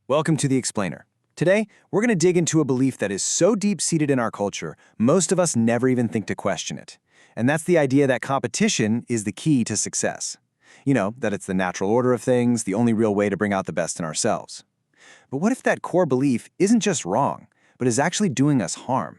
Welcome to The Explainer. Today, we're going to dig into a belief that is so deep-seated in our culture, most of us never even think to question it. And that's the idea that competition is the key to success. You know, that it's the natural order of things, the only real way to bring out the best in ourselves. But what if that core belief isn't just wrong, but is actually doing us harm?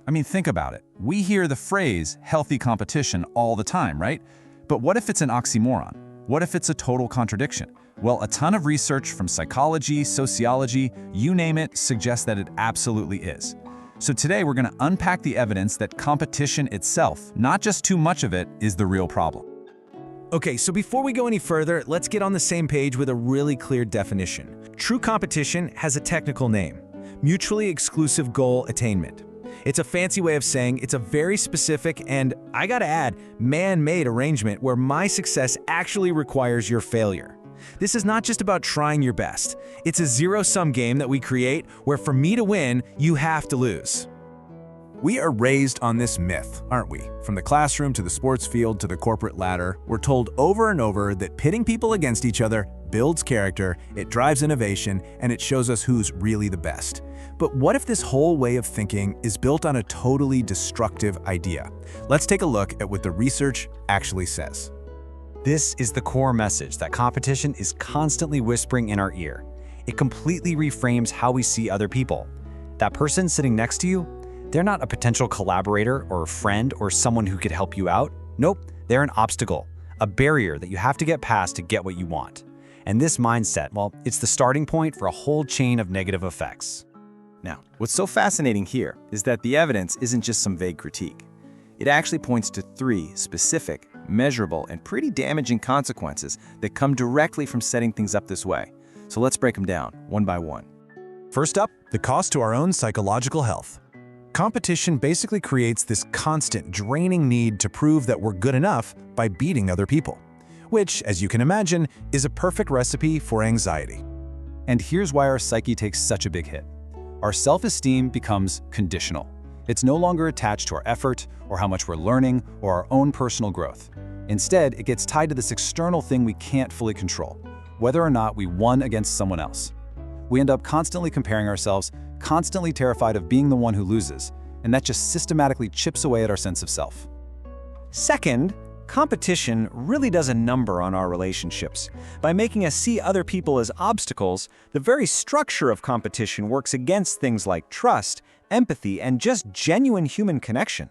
I mean, think about it. We hear the phrase healthy competition all the time, right? But what if it's an oxymoron? What if it's a total contradiction? Well, a ton of research from psychology, sociology, you name it, suggests that it absolutely is. So today we're going to unpack the evidence that competition itself, not just too much of it, is the real problem. Okay, so before we go any further, let's get on the same page with a really clear definition. True competition has a technical name: mutually exclusive goal attainment. It's a fancy way of saying it's a very specific and, I gotta add, man-made arrangement where my success actually requires your failure. This is not just about trying your best. It's a zero-sum game that we create where for me to win, you have to lose. We are raised on this myth, aren't we? From the classroom to the sports field to the corporate ladder, we're told over and over that pitting people against each other builds character, it drives innovation, and it shows us who's really the best. But what if this whole way of thinking is built on a totally destructive idea? Let's take a look at what the research actually says. This is the core message that competition is constantly whispering in our ear. It completely reframes how we see other people. That person sitting next to you, they're not a potential collaborator or a friend or someone who could help you out. Nope, they're an obstacle, a barrier that you have to get past to get what you want. And this mindset, well, it's the starting point for a whole chain of negative effects. Now, what's so fascinating here is that the evidence isn't just some vague critique. It actually points to three specific, measurable, and pretty damaging consequences that come directly from setting things up this way. So let's break them down, one by one. First up, the cost to our own psychological health. Competition basically creates this constant, draining need to prove that we're good enough by beating other people, which, as you can imagine, is a perfect recipe for anxiety. And here's why our psyche takes such a big hit. Our self-esteem becomes conditional. It's no longer attached to our effort, or how much we're learning, or our own personal growth. Instead, it gets tied to this external thing we can't fully control, whether or not we won against someone else. We end up constantly comparing ourselves, constantly terrified of being the one who loses, and that just systematically chips away at our sense of self. Second, competition really does a number on our relationships. By making us see other people as obstacles, the very structure of competition works against things like trust, empathy, and just genuine human connection.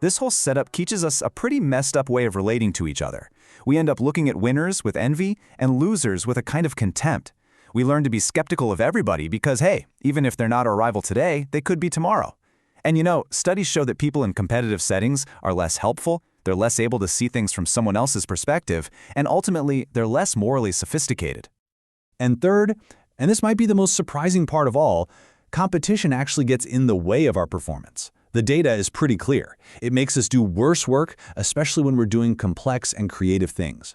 This whole setup teaches us a pretty messed up way of relating to each other. We end up looking at winners with envy and losers with a kind of contempt. We learn to be skeptical of everybody because, hey, even if they're not our rival today, they could be tomorrow. And you know, studies show that people in competitive settings are less helpful, they're less able to see things from someone else's perspective, and ultimately, they're less morally sophisticated. And third, and this might be the most surprising part of all, competition actually gets in the way of our performance. The data is pretty clear. It makes us do worse work, especially when we're doing complex and creative things.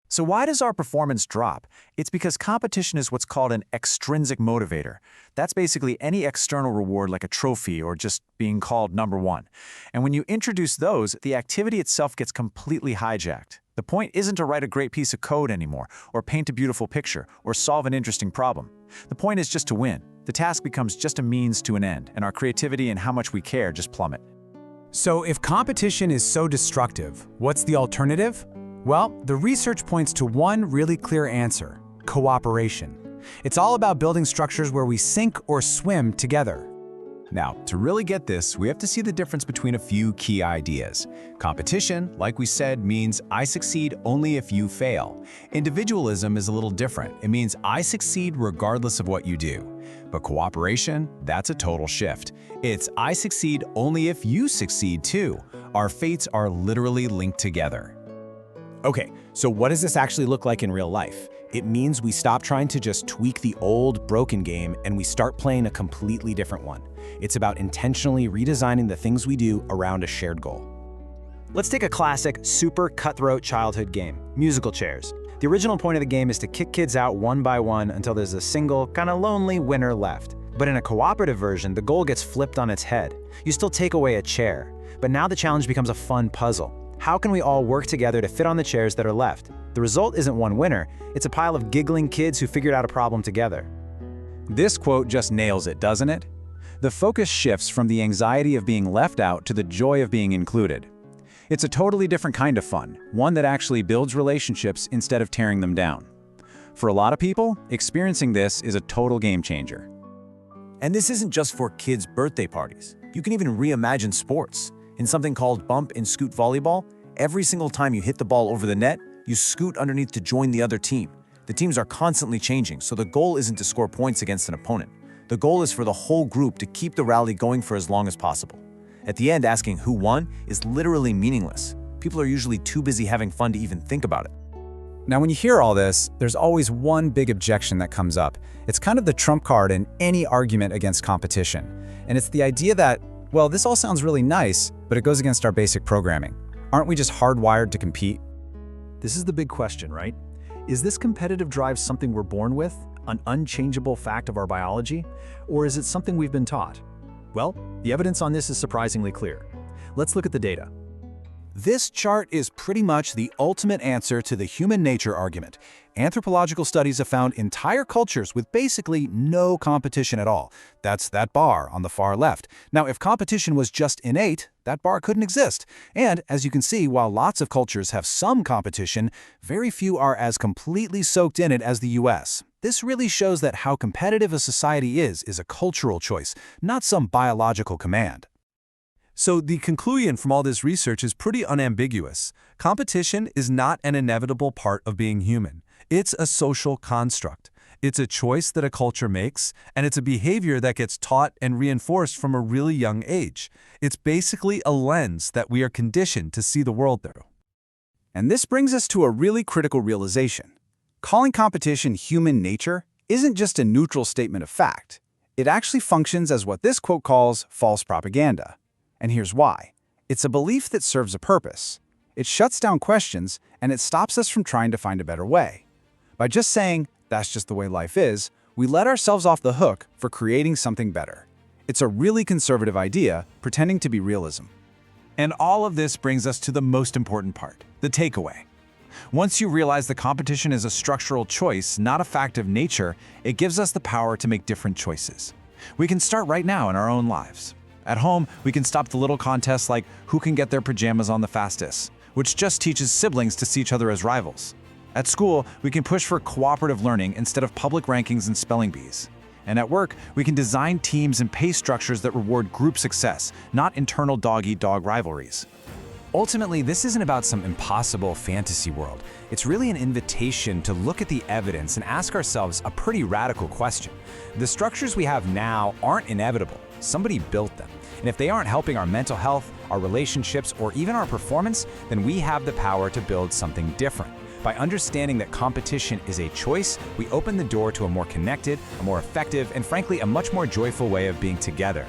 So why does our performance drop? It's because competition is what's called an extrinsic motivator. That's basically any external reward like a trophy or just being called number one. And when you introduce those, the activity itself gets completely hijacked. The point isn't to write a great piece of code anymore, or paint a beautiful picture, or solve an interesting problem. The point is just to win. The task becomes just a means to an end, and our creativity and how much we care just plummet. So if competition is so destructive, what's the alternative? Well, the research points to one really clear answer: cooperation. It's all about building structures where we sink or swim together. Now, to really get this, we have to see the difference between a few key ideas. Competition, like we said, means I succeed only if you fail. Individualism is a little different. It means I succeed regardless of what you do. But cooperation, that's a total shift. It's I succeed only if you succeed too. Our fates are literally linked together. Okay, so what does this actually look like in real life? It means we stop trying to just tweak the old, broken game and we start playing a completely different one. It's about intentionally redesigning the things we do around a shared goal. Let's take a classic, super cutthroat childhood game, musical chairs. The original point of the game is to kick kids out one by one until there's a single, kind of lonely winner left. But in a cooperative version, the goal gets flipped on its head. You still take away a chair, but now the challenge becomes a fun puzzle. How can we all work together to fit on the chairs that are left? The result isn't one winner, it's a pile of giggling kids who figured out a problem together. This quote just nails it, doesn't it? The focus shifts from the anxiety of being left out to the joy of being included. It's a totally different kind of fun, one that actually builds relationships instead of tearing them down. For a lot of people, experiencing this is a total game changer. And this isn't just for kids' birthday parties. You can even reimagine sports. In something called bump and scoot volleyball, every single time you hit the ball over the net, you scoot underneath to join the other team. The teams are constantly changing, so the goal isn't to score points against an opponent. The goal is for the whole group to keep the rally going for as long as possible. At the end, asking who won is literally meaningless. People are usually too busy having fun to even think about it. Now, when you hear all this, there's always one big objection that comes up. It's kind of the trump card in any argument against competition. And it's the idea that, well, this all sounds really nice, but it goes against our basic programming. Aren't we just hardwired to compete? This is the big question, right? Is this competitive drive something we're born with, an unchangeable fact of our biology, or is it something we've been taught? Well, the evidence on this is surprisingly clear. Let's look at the data. This chart is pretty much the ultimate answer to the human nature argument. Anthropological studies have found entire cultures with basically no competition at all. That's that bar on the far left. Now, if competition was just innate, that bar couldn't exist. And as you can see, while lots of cultures have some competition, very few are as completely soaked in it as the US. This really shows that how competitive a society is a cultural choice, not some biological command. So the conclusion from all this research is pretty unambiguous. Competition is not an inevitable part of being human. It's a social construct. It's a choice that a culture makes, and it's a behavior that gets taught and reinforced from a really young age. It's basically a lens that we are conditioned to see the world through. And this brings us to a really critical realization. Calling competition human nature isn't just a neutral statement of fact. It actually functions as what this quote calls false propaganda. And here's why. It's a belief that serves a purpose. It shuts down questions, and it stops us from trying to find a better way. By just saying, that's just the way life is, we let ourselves off the hook for creating something better. It's a really conservative idea, pretending to be realism. And all of this brings us to the most important part, the takeaway. Once you realize the competition is a structural choice, not a fact of nature, it gives us the power to make different choices. We can start right now in our own lives. At home, we can stop the little contests like who can get their pajamas on the fastest, which just teaches siblings to see each other as rivals. At school, we can push for cooperative learning instead of public rankings and spelling bees. And at work, we can design teams and pay structures that reward group success, not internal dog-eat-dog rivalries. Ultimately, this isn't about some impossible fantasy world. It's really an invitation to look at the evidence and ask ourselves a pretty radical question. The structures we have now aren't inevitable. Somebody built them. And if they aren't helping our mental health, our relationships, or even our performance, then we have the power to build something different. By understanding that competition is a choice, we open the door to a more connected, a more effective, and frankly, a much more joyful way of being together.